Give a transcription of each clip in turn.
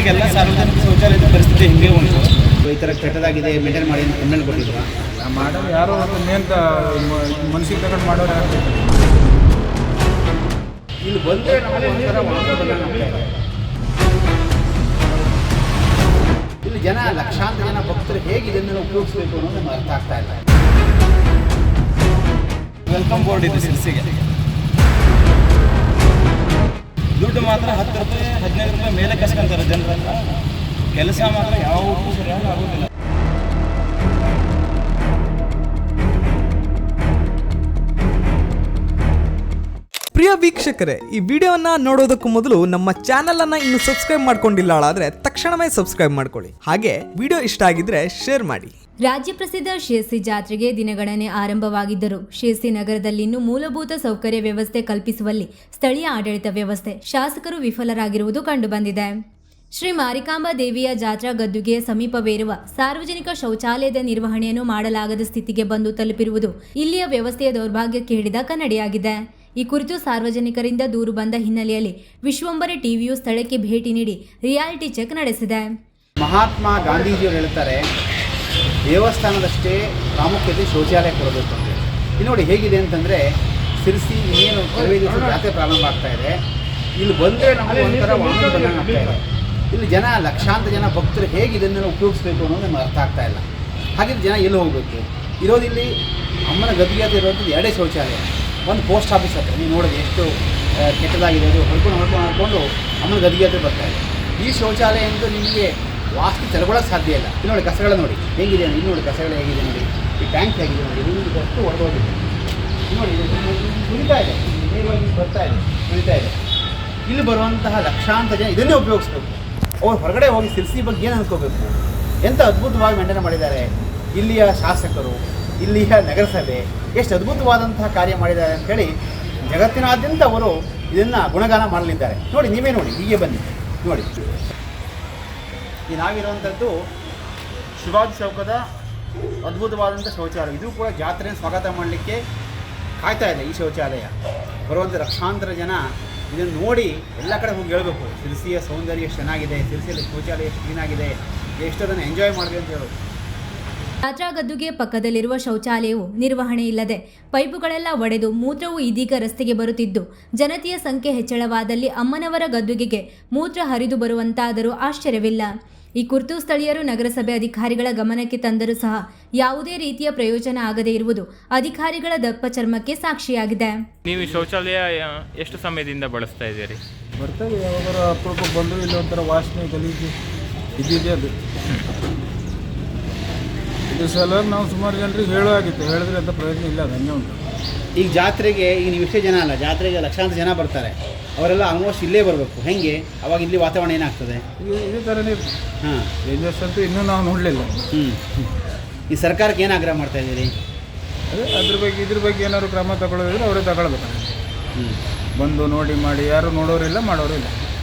ಹೆಚ್ಚಾಗೆಲ್ಲ ಸಾರ್ವಜನಿಕ ಶೌಚಾಲಯದ ಪರಿಸ್ಥಿತಿ ಹಿಂಗೆ ಉಂಟು. ಈ ಥರ ಕೆಟ್ಟದಾಗಿದೆ, ಮೇಂಟೈನ್ ಮಾಡಿ ಅಂತ ಕಂಪ್ಲೇಂಟ್ ಕೊಟ್ಟಿದ್ರು. ಮಾಡೋರು ಯಾರೋ ಮೇನ್ ಮನಸ್ಸಿಗೆ ತಗೊಂಡು ಮಾಡೋರು ಯಾರು ಇಲ್ಲಿ ಬಂದರೆ ಇಲ್ಲಿ ಜನ ಲಕ್ಷಾಂತರ ಜನ ಭಕ್ತರು ಹೇಗೆ ಇದನ್ನೆಲ್ಲ ಉಪಯೋಗಿಸಬೇಕು ಅನ್ನೋದು ನಮ್ಗೆ ಅರ್ಥ ಆಗ್ತಾ ಇಲ್ಲ. ವೆಲ್ಕಮ್ ಬೋರ್ಡ್ ಇದೆ ಸಿರ್ಸಿಗೆ. ದುಡ್ಡು ಮಾತ್ರ 10 ರೂಪಾಯಿ 15 ರೂಪಾಯಿ ಮೇಲೆ ಕಸ್ಕೊಂತಾರೆ ಜನರಲ್ಲ. ಕೆಲಸ ಮಾತ್ರ ಯಾವತ್ತೂ ಸರಿಯಾಗಿ ಆಗೋದಿಲ್ಲ. ಪ್ರಿಯ ವೀಕ್ಷಕರೇ, ಈ ವಿಡಿಯೋನ ನೋಡೋದಕ್ಕೂ ಮೊದಲು ನಮ್ಮ ಚಾನೆಲ್ ಅನ್ನ ಇನ್ನು ಸಬ್ಸ್ಕ್ರೈಬ್ ಮಾಡ್ಕೊಂಡಿಲ್ಲ ಆದ್ರೆ ತಕ್ಷಣವೇ ಸಬ್ಸ್ಕ್ರೈಬ್ ಮಾಡ್ಕೊಳ್ಳಿ. ಹಾಗೆ ವಿಡಿಯೋ ಇಷ್ಟ ಆಗಿದ್ರೆ ಶೇರ್ ಮಾಡಿ. ರಾಜ್ಯ ಪ್ರಸಿದ್ಧ ಶಿರಸಿ ಜಾತ್ರೆಗೆ ದಿನಗಣನೆ ಆರಂಭವಾಗಿದ್ದರು. ಶಿರಸಿ ನಗರದಲ್ಲಿನ್ನೂ ಮೂಲಭೂತ ಸೌಕರ್ಯ ವ್ಯವಸ್ಥೆ ಕಲ್ಪಿಸುವಲ್ಲಿ ಸ್ಥಳೀಯ ಆಡಳಿತ ವ್ಯವಸ್ಥೆ ಶಾಸಕರು ವಿಫಲರಾಗಿರುವುದು ಕಂಡುಬಂದಿದೆ. ಶ್ರೀ ಮಾರಿಕಾಂಬಾ ದೇವಿಯ ಜಾತ್ರಾ ಗದ್ದುಗೆಯ ಸಮೀಪವಿರುವ ಸಾರ್ವಜನಿಕ ಶೌಚಾಲಯದ ನಿರ್ವಹಣೆಯನ್ನು ಮಾಡಲಾಗದ ಸ್ಥಿತಿಗೆ ಬಂದು ತಲುಪಿರುವುದು ಇಲ್ಲಿಯ ವ್ಯವಸ್ಥೆಯ ದೌರ್ಭಾಗ್ಯಕ್ಕೆ ಹಿಡಿದ ಕನ್ನಡಿಯಾಗಿದೆ. ಈ ಕುರಿತು ಸಾರ್ವಜನಿಕರಿಂದ ದೂರು ಬಂದ ಹಿನ್ನೆಲೆಯಲ್ಲಿ ವಿಶ್ವಂಬರ ಟಿವಿಯು ಸ್ಥಳಕ್ಕೆ ಭೇಟಿ ನೀಡಿ ರಿಯಾಲಿಟಿ ಚೆಕ್ ನಡೆಸಿದೆ. ಮಹಾತ್ಮ ಗಾಂಧೀಜಿಯವರು ಹೇಳ್ತಾರೆ, ದೇವಸ್ಥಾನದಷ್ಟೇ ಪ್ರಾಮುಖ್ಯತೆ ಶೌಚಾಲಯ ಕೊಡಬೇಕು ಅಂತ. ಇಲ್ಲಿ ನೋಡಿ ಹೇಗಿದೆ ಅಂತಂದರೆ, ಸಿರ್ಸಿ ಇನ್ನೇನು 15 ದಿವಸ ಜಾತ್ರೆ ಪ್ರಾರಂಭ ಆಗ್ತಾ ಇದೆ. ಇಲ್ಲಿ ಬಂದರೆ ನಮಗೆ ಒಂಥರ ವಾಹನ ಬಂದಂಗೆ ಆಗ್ತಾ ಇದೆ. ಇಲ್ಲಿ ಜನ ಲಕ್ಷಾಂತರ ಜನ ಭಕ್ತರು ಹೇಗೆ ಇದನ್ನೆಲ್ಲ ಉಪಯೋಗಿಸ್ಬೇಕು ಅನ್ನೋದು ನಮ್ಗೆ ಅರ್ಥ ಆಗ್ತಾ ಇಲ್ಲ. ಹಾಗಿದ್ರೆ ಜನ ಎಲ್ಲಿ ಹೋಗಬೇಕು? ಇರೋದಿಲ್ಲಿ ಅಮ್ಮನ ಗದ್ದುಗೆ ಹತ್ರ ಇರುವಂಥದ್ದು 2 ಶೌಚಾಲಯ. ಒಂದು ಪೋಸ್ಟ್ ಆಫೀಸ್ ಹತ್ರ ನೀವು ನೋಡೋದು ಎಷ್ಟು ಕೆಟ್ಟದಾಗಿದೆ, ಅದು ಹೊಡ್ಕೊಂಡು ಅಮ್ಮನ ಗದ್ದುಗೆ ಹತ್ರ ಬರ್ತಾ ಇದೆ. ಈ ಶೌಚಾಲಯ ಎಂದು ನಿಮಗೆ ವಾಸ್ತು ತೆರಗೊಳ್ಳೋಕ್ಕೆ ಸಾಧ್ಯ ಇಲ್ಲ. ಇಲ್ಲಿ ನೋಡಿ ಕಸಗಳ ನೋಡಿ ಹೇಗಿದೆ, ಇಲ್ಲಿ ನೋಡಿ ಕಸಗಳು ಹೇಗಿದೆ ನೋಡಿ, ಈ ಟ್ಯಾಂಕ್ ಹೇಗಿದೆ ನೋಡಿ, ಇದು ಅಷ್ಟು ಹೊಡೆದೋಗಿದೆ ನೋಡಿ, ಸುರಿತಾ ಇದೆ, ನೇರವಾಗಿ ಬರ್ತಾ ಇದೆ, ಸುರಿತಾ ಇದೆ. ಇಲ್ಲಿ ಬರುವಂತಹ ಲಕ್ಷಾಂತರ ಜನ ಇದನ್ನೇ ಉಪಯೋಗಿಸ್ಬೇಕು. ಅವ್ರು ಹೊರಗಡೆ ಹೋಗಿ ಸಿರ್ಸಿ ಬಗ್ಗೆ ಏನು ಅನ್ಕೋಬೇಕು? ಎಂಥ ಅದ್ಭುತವಾಗಿ ಮೇಂಟೈನ್ ಮಾಡಿದ್ದಾರೆ ಇಲ್ಲಿಯ ಶಾಸಕರು, ಇಲ್ಲಿಯ ನಗರಸಭೆ, ಎಷ್ಟು ಅದ್ಭುತವಾದಂತಹ ಕಾರ್ಯ ಮಾಡಿದ್ದಾರೆ ಅಂಥೇಳಿ ಜಗತ್ತಿನಾದ್ಯಂತ ಅವರು ಇದನ್ನು ಗುಣಗಾನ ಮಾಡಲಿದ್ದಾರೆ. ನೋಡಿ, ನೀವೇ ನೋಡಿ, ಹೀಗೆ ಬನ್ನಿ ನೋಡಿ. ಈ ನಾವಿರುವಂಥದ್ದು ಶಿವಾಜಿ ಚೌಕದ ಅದ್ಭುತವಾದಂಥ ಶೌಚಾಲಯ. ಇದು ಕೂಡ ಜಾತ್ರೆಯನ್ನು ಸ್ವಾಗತ ಮಾಡಲಿಕ್ಕೆ ಕಾಯ್ತಾ ಇದೆ. ಈ ಶೌಚಾಲಯ ಬರುವಂಥ ಲಕ್ಷಾಂತರ ಜನ ಇದನ್ನು ನೋಡಿ ಎಲ್ಲ ಕಡೆ ಹೋಗಿ ಹೇಳಬೇಕು, ಸಿರ್ಸಿಯ ಸೌಂದರ್ಯ ಎಷ್ಟು ಚೆನ್ನಾಗಿದೆ, ಸಿರ್ಸಿಯಲ್ಲಿ ಶೌಚಾಲಯ ಎಷ್ಟು ಕ್ಲೀನಾಗಿದೆ, ಎಷ್ಟು ಅದನ್ನು ಎಂಜಾಯ್ ಮಾಡಿದೆ ಅಂತ ಹೇಳೋದು. ಜಾತ್ರಾ ಗದ್ದುಗೆ ಪಕ್ಕದಲ್ಲಿರುವ ಶೌಚಾಲಯವು ನಿರ್ವಹಣೆ ಇಲ್ಲದೆ ಪೈಪುಗಳೆಲ್ಲ ಒಡೆದು ಮೂತ್ರವು ಇದೀಗ ರಸ್ತೆಗೆ ಬರುತ್ತಿದ್ದು, ಜನತೆಯ ಸಂಖ್ಯೆ ಹೆಚ್ಚಳವಾದಲ್ಲಿ ಅಮ್ಮನವರ ಗದ್ದುಗೆಗೆ ಮೂತ್ರ ಹರಿದು ಬರುವಂತಾದರೂ ಆಶ್ಚರ್ಯವಿಲ್ಲ. ಈ ಕುರಿತು ಸ್ಥಳೀಯರು ನಗರಸಭೆ ಅಧಿಕಾರಿಗಳ ಗಮನಕ್ಕೆ ತಂದರೂ ಸಹ ಯಾವುದೇ ರೀತಿಯ ಪ್ರಯೋಜನ ಆಗದೇ ಇರುವುದು ಅಧಿಕಾರಿಗಳ ದಪ್ಪ ಚರ್ಮಕ್ಕೆ ಸಾಕ್ಷಿಯಾಗಿದೆ. ನೀವು ಶೌಚಾಲಯ ಎಷ್ಟು ಸಮಯದಿಂದ ಬಳಸ್ತಾ ಇದ್ದೀರಿ? ಬರ್ತೇವೆ, ಯಾವಾಗಾರ ಅಪರೂಪ ಬಂದು ಇಲ್ಲಿ ಒಂಥರ ವಾಸನೆ ಗಲೀಜು ಇದ್ದಿದೆ. ಅದು ಇದು ಸಲುವಾಗಿ ನಾವು ಸುಮಾರು ಜನರಿಗೆ ಹೇಳೋ ಆಗಿತ್ತು, ಹೇಳಿದ್ರೆ ಅಂತ ಪ್ರಯತ್ನ ಇಲ್ಲ, ಅದು ಹಂಗೆ ಉಂಟು. ಈಗ ಜಾತ್ರೆಗೆ ಈಗ ನೀವು ಇಷ್ಟೇ ಜನ ಅಲ್ಲ, ಜಾತ್ರೆಗೆ ಲಕ್ಷಾಂತರ ಜನ ಬರ್ತಾರೆ. ಅವರೆಲ್ಲ ಆಲ್ಮೋಸ್ಟ್ ಇಲ್ಲೇ ಬರಬೇಕು. ಹೇಗೆ ಅವಾಗ ಇಲ್ಲಿ ವಾತಾವರಣ ಏನಾಗ್ತದೆ? ಇದೇ ಥರನೇ. ಹಾಂ, ಡೇಂಜರ್ಸ್ ಅಂತೂ ಇನ್ನೂ ನಾವು ನೋಡಲಿಲ್ಲ. ಈ ಸರ್ಕಾರಕ್ಕೆ ಏನು ಆಗ್ರಹ ಮಾಡ್ತಾ ಇದ್ದೀರಿ? ಅದೇ ಇದ್ರ ಬಗ್ಗೆ ಏನಾದ್ರು ಕ್ರಮ ತಗೊಳ್ಳೋದಿದ್ರೆ ಅವರೇ ತಗೊಳ್ಬೇಕು. ಬಂದು ನೋಡಿ ಮಾಡಿ ಯಾರು ನೋಡೋರಿಲ್ಲ, ಮಾಡೋರಿಲ್ಲ.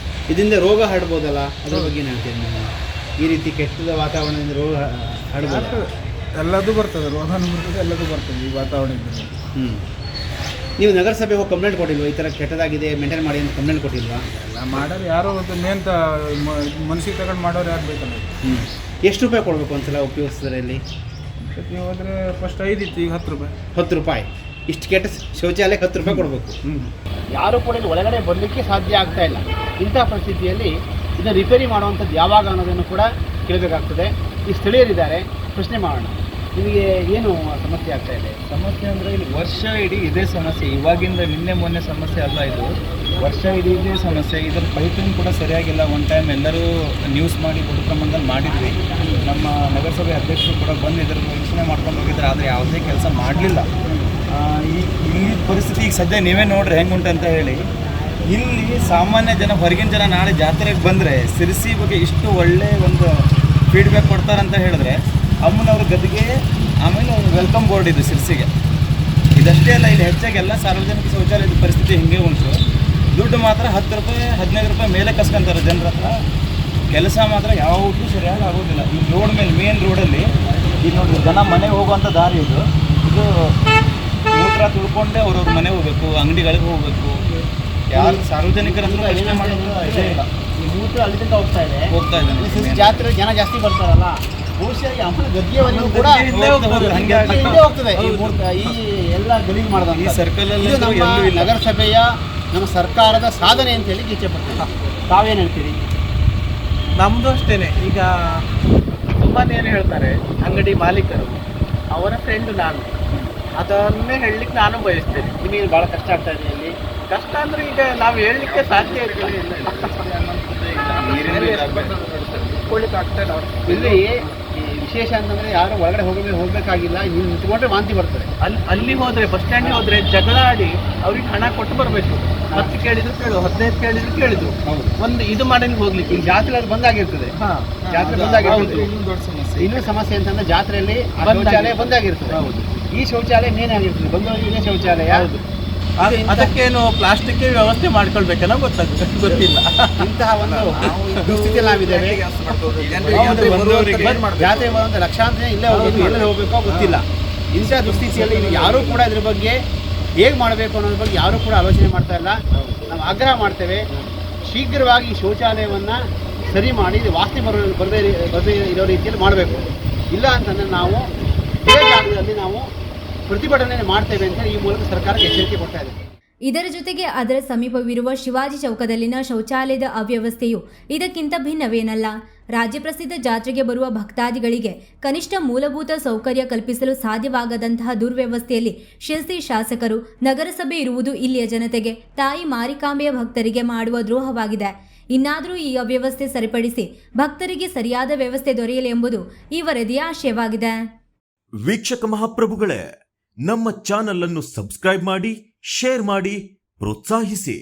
ಇದರಿಂದ ರೋಗ ಹರಡ್ಬೋದಲ್ಲ, ಅದ್ರ ಬಗ್ಗೆ ಏನು ಹೇಳ್ತೀರಿ ನೀವು? ಈ ರೀತಿ ಕೆಟ್ಟದ ವಾತಾವರಣದಿಂದ ರೋಗ ಹರಡ್ಬೋದು? ಎಲ್ಲದೂ ಬರ್ತದೆ, ರೋಗನೂ ಬರ್ತದೆ, ಎಲ್ಲದೂ ಬರ್ತದೆ ಈ ವಾತಾವರಣದಿಂದ. ನೀವು ನಗರಸಭೆ ಹೋಗಿ ಕಂಪ್ಲೇಂಟ್ ಕೊಟ್ಟಿಲ್ವಾ? ಈ ಥರ ಕೆಟ್ಟದಾಗಿದೆ, ಮೇಂಟೈನ್ ಮಾಡಿ ಅಂತ ಕಂಪ್ಲೇಂಟ್ ಕೊಟ್ಟಿಲ್ವಾ? ಎಲ್ಲ ಮಾಡೋರು ಯಾರೋ ಒಂದು ಮೇನ್ ಮನಸ್ಸಿಗೆ ತಗೊಂಡು ಮಾಡೋರು ಯಾರು ಬೇಕಲ್ಲ. ಎಷ್ಟು ರೂಪಾಯಿ ಕೊಡಬೇಕು ಒಂದ್ಸಲ ಉಪಯೋಗಿಸಿದ್ರೆ? ಇಲ್ಲಿ ನೀವು ಹೋದರೆ ಫಸ್ಟ್ 5 ಇತ್ತು, ಈಗ 10 ರೂಪಾಯಿ. 10 ರೂಪಾಯಿ. ಇಷ್ಟು ಕೆಟ್ಟ ಶೌಚಾಲಯಕ್ಕೆ 10 ರೂಪಾಯಿ ಕೊಡಬೇಕು. ಯಾರೂ ಕೂಡ ಇಲ್ಲಿ ಒಳಗಡೆ ಬರಲಿಕ್ಕೆ ಸಾಧ್ಯ ಆಗ್ತಾ ಇಲ್ಲ. ಇಂಥ ಪರಿಸ್ಥಿತಿಯಲ್ಲಿ ಇದನ್ನು ರಿಪೇರಿ ಮಾಡುವಂಥದ್ದು ಯಾವಾಗ ಅನ್ನೋದನ್ನು ಕೂಡ ಕೇಳಬೇಕಾಗ್ತದೆ. ಈ ಸ್ಥಳೀಯರಿದ್ದಾರೆ, ಪ್ರಶ್ನೆ ಮಾಡೋಣ. ನಿಮಗೆ ಏನು ಸಮಸ್ಯೆ ಆಗ್ತಾ ಇದೆ? ಸಮಸ್ಯೆ ಅಂದರೆ ಇಲ್ಲಿ ವರ್ಷ ಇಡೀ ಇದೇ ಸಮಸ್ಯೆ. ಇವಾಗಿಂದ ನಿನ್ನೆ ಮೊನ್ನೆ ಸಮಸ್ಯೆ ಅಲ್ಲ, ಇದು ವರ್ಷ ಇಡೀ ಇದೇ ಸಮಸ್ಯೆ. ಇದರ ಪೈಪಿಂಗ್ ಕೂಡ ಸರಿಯಾಗಿಲ್ಲ. ಒನ್ ಟೈಮ್ ಎಲ್ಲರೂ ನ್ಯೂಸ್ ಮಾಡಿ ದೊಡ್ಡ ಪ್ರಮಾಣದಲ್ಲಿ ಮಾಡಿದ್ವಿ. ನಮ್ಮ ನಗರಸಭೆ ಅಧ್ಯಕ್ಷರು ಕೂಡ ಬಂದು ಇದರ ವೀಕ್ಷಣೆ ಮಾಡ್ಕೊಂಡು ಹೋಗಿದ್ದಾರೆ, ಆದರೆ ಯಾವುದೇ ಕೆಲಸ ಮಾಡಲಿಲ್ಲ. ಈ ಪರಿಸ್ಥಿತಿ ಈಗ ಸದ್ಯ ನೀವೇ ನೋಡ್ರಿ ಹೆಂಗೆ ಉಂಟು ಅಂತ ಹೇಳಿ. ಇಲ್ಲಿ ಸಾಮಾನ್ಯ ಜನ, ಹೊರಗಿನ ಜನ ನಾಳೆ ಜಾತ್ರೆಗೆ ಬಂದರೆ ಸಿರ್ಸಿ ಬಗ್ಗೆ ಇಷ್ಟು ಒಳ್ಳೆಯ ಒಂದು ಫೀಡ್ಬ್ಯಾಕ್ ಕೊಡ್ತಾರಂತ ಹೇಳಿದ್ರೆ, ಅಮ್ಮನವ್ರ ಗದ್ದುಗೆ, ಆಮೇಲೆ ವೆಲ್ಕಮ್ ಬೋರ್ಡ್ ಇದು ಸಿರ್ಸಿಗೆ. ಇದಷ್ಟೇ ಅಲ್ಲ, ಇಲ್ಲಿ ಹೆಚ್ಚಾಗೆಲ್ಲ ಸಾರ್ವಜನಿಕ ಶೌಚಾಲಯದ ಪರಿಸ್ಥಿತಿ ಹಿಂಗೆ ಉಂಟು. ದುಡ್ಡು ಮಾತ್ರ 10 ರೂಪಾಯಿ 15 ರೂಪಾಯಿ ಮೇಲೆ ಕಸ್ಕೊಂತಾರೆ ಜನರ ಹತ್ರ. ಕೆಲಸ ಮಾತ್ರ ಯಾವತ್ತೂ ಸರಿಯಾಗಿ ಆಗೋದಿಲ್ಲ. ಈ ರೋಡ್ ಮೇಲೆ, ಮೇನ್ ರೋಡಲ್ಲಿ ಈಗ ನೋಡಿ, ಜನ ಮನೆಗೆ ಹೋಗುವಂಥ ದಾರಿ ಇದು ಮೂತ್ರ ತುಳ್ಕೊಂಡೇ ಅವ್ರವ್ರ ಮನೆಗೆ ಹೋಗಬೇಕು, ಅಂಗಡಿಗಳಿಗೆ ಹೋಗಬೇಕು. ಯಾರು ಸಾರ್ವಜನಿಕರ ಹತ್ರ ಯೋಚನೆ ಮಾಡೋದು ಇದೇ ಇಲ್ಲ. ಮೂತ್ರ ಅಲ್ಲಿ ತನಕ ಹೋಗ್ತಾ ಇದೆ. ಹೋಗ್ತಾ ಇದ್ದಾನೆ. ಈ ಶಿರ್ಸಿ ಜಾತ್ರೆ ಜನ ಜಾಸ್ತಿ ಬರ್ತಾರಲ್ಲ, ಬಹುಶಃ ಈ ಅಮ್ಮನ ಗದ್ಗೆವರೆಗೂ ಕೂಡ ಹಿಂದೆ ಹೋಗ್ತದೆ, ಹಂಗೆ ಹಿಂದೆ ಹೋಗ್ತದೆ ಈ ಎಲ್ಲ ಗಲೀಜು ಮಾಡೋದು. ಈ ಸರ್ಕಲ್ ಅಲ್ಲಿ ಇದು ನಮ್ಮ ಎಲ್ಲೂ ಇಲ್ಲ. ನಗರಸಭೆಯ ನಮ್ಮ ಸರ್ಕಾರದ ಸಾಧನೆ ಅಂತ ಹೇಳಿ ಇಚ್ಛೆ ಪಡ್ತೀನಿ. ತಾವೇನು ಹೇಳ್ತೀರಿ? ನಮ್ಮದು ಅಷ್ಟೇ. ಈಗ ತುಂಬಾ ಏನು ಹೇಳ್ತಾರೆ ಅಂಗಡಿ ಮಾಲೀಕರು, ಅವರ ಫ್ರೆಂಡು ನಾನು, ಅದನ್ನೇ ಹೇಳಲಿಕ್ಕೆ ನಾನು ಬಯಸ್ತೇನೆ. ನಿಮಗೆ ಭಾಳ ಕಷ್ಟ ಆಗ್ತಾ ಇದೆ ಇಲ್ಲಿ. ಕಷ್ಟ ಅಂದರೆ ಈಗ ನಾವು ಹೇಳಲಿಕ್ಕೆ ಸಾಧ್ಯ ಇಲ್ಲ. ಕೊಡ್ಲಿಕ್ಕೆ ಆಗ್ತಾ ಇಲ್ಲ ಅವ್ರು. ಇಲ್ಲಿ ಈ ವಿಶೇಷ ಅಂತಂದರೆ ಯಾರು ಒಳಗಡೆ ಹೋಗಬೇಕಾಗಿಲ್ಲ, ಇಲ್ಲಿ ನಿಂತ್ಕೊಂಡ್ರೆ ವಾಂತಿ ಬರ್ತದೆ. ಅಲ್ಲಿ ಹೋದರೆ ಬಸ್ ಸ್ಟ್ಯಾಂಡಿಗೆ ಹೋದರೆ ಜಗಳ ಆಡಿ ಅವ್ರಿಗೆ ಹಣ ಕೊಟ್ಟು ಬರಬೇಕು. 10 ಕೇಳಿದ್ರು ಕೇಳು, 15 ಕೇಳಿದ್ರು ಕೇಳಿದ್ರು, ಒಂದು ಇದು ಮಾಡಿ ಹೋಗ್ಲಿಕ್ಕೆ. ಈ ಜಾತ್ರೆ ಅದು ಬಂದಾಗಿರ್ತದೆ. ಜಾತ್ರೆ ಬಂದಾಗಿರ್ತದೆ. ಇನ್ನೊಂದು ದೊಡ್ಡ ಸಮಸ್ಯೆ. ಇನ್ನೂ ಸಮಸ್ಯೆ ಅಂತಂದ್ರೆ ಜಾತ್ರೆಯಲ್ಲಿ ಶೌಚಾಲಯ ಬಂದಾಗಿರ್ತದೆ. ಹೌದು. ಈ ಶೌಚಾಲಯ ಮೇನ್ ಆಗಿರ್ತದೆ, ಬಂದವರಿಗೆ ಇದೇ ಶೌಚಾಲಯ. ಅದಕ್ಕೇನು ಪ್ಲಾಸ್ಟಿಕ್ ವ್ಯವಸ್ಥೆ ಮಾಡ್ಕೊಳ್ಬೇಕನ್ನೋ ಗೊತ್ತಿಲ್ಲ. ಇಂತಹ ಒಂದು ದುಸ್ಥಿತಿಯಲ್ಲಿ ನಾವಿದ್ದೇವೆ. ಜಾತ್ರೆ ಬರುವಂಥ ಲಕ್ಷಾಂತರ ಇಲ್ಲೇ ಹೋಗ್ಬೇಕು, ಎಲ್ಲೇ ಹೋಗ್ಬೇಕೋ ಗೊತ್ತಿಲ್ಲ. ಇಂಥ ದುಸ್ಥಿತಿಯಲ್ಲಿ ಇಲ್ಲಿ ಯಾರೂ ಕೂಡ ಇದ್ರ ಬಗ್ಗೆ ಹೇಗೆ ಮಾಡಬೇಕು ಅನ್ನೋದ್ರ ಬಗ್ಗೆ ಯಾರೂ ಕೂಡ ಆಲೋಚನೆ ಮಾಡ್ತಾ ಇಲ್ಲ. ನಾವು ಆಗ್ರಹ ಮಾಡ್ತೇವೆ, ಶೀಘ್ರವಾಗಿ ಶೌಚಾಲಯವನ್ನು ಸರಿ ಮಾಡಿ ವಾಸನೆ ಬರದೇ ಇರೋ ರೀತಿಯಲ್ಲಿ ಮಾಡಬೇಕು. ಇಲ್ಲ ಅಂತಂದರೆ ನಾವು ಇದೇ ಜಾಗದಲ್ಲಿ ನಾವು ಪ್ರತಿಭಟನೆ ಮಾಡ್ತೇವೆ ಅಂತ ಈ ಮೂಲಕ ಸರ್ಕಾರಕ್ಕೆ ಎಚ್ಚರಿಕೆ ಕೊಡ್ತಾ ಇದೆ. ಇದರ ಜೊತೆಗೆ ಅದರ ಸಮೀಪವಿರುವ ಶಿವಾಜಿ ಚೌಕದಲ್ಲಿನ ಶೌಚಾಲಯದ ಅವ್ಯವಸ್ಥೆಯು ಇದಕ್ಕಿಂತ ಭಿನ್ನವೇನಲ್ಲ. ರಾಜ್ಯ ಪ್ರಸಿದ್ಧ ಜಾತ್ರೆಗೆ ಬರುವ ಭಕ್ತಾದಿಗಳಿಗೆ ಕನಿಷ್ಠ ಮೂಲಭೂತ ಸೌಕರ್ಯ ಕಲ್ಪಿಸಲು ಸಾಧ್ಯವಾಗದಂತಹ ದುರ್ವ್ಯವಸ್ಥೆಯಲ್ಲಿ ಶಿರ್ಸಿ ಶಾಸಕರು, ನಗರಸಭೆ ಇರುವುದು ಇಲ್ಲಿಯ ಜನತೆಗೆ, ತಾಯಿ ಮಾರಿಕಾಂಬೆಯ ಭಕ್ತರಿಗೆ ಮಾಡುವ ದ್ರೋಹವಾಗಿದೆ. ಇನ್ನಾದರೂ ಈ ಅವ್ಯವಸ್ಥೆ ಸರಿಪಡಿಸಿ ಭಕ್ತರಿಗೆ ಸರಿಯಾದ ವ್ಯವಸ್ಥೆ ದೊರೆಯಲಿ ಎಂಬುದು ಈ ವರದಿಯ ಆಶಯವಾಗಿದೆ. ವೀಕ್ಷಕ ಮಹಾಪ್ರಭುಗಳೇ, ನಮ್ಮ ಚಾನಲ್ ಅನ್ನು ಸಬ್ಸ್ಕ್ರೈಬ್ ಮಾಡಿ, ಶೇರ್ ಮಾಡಿ, ಪ್ರೋತ್ಸಾಹಿಸಿ.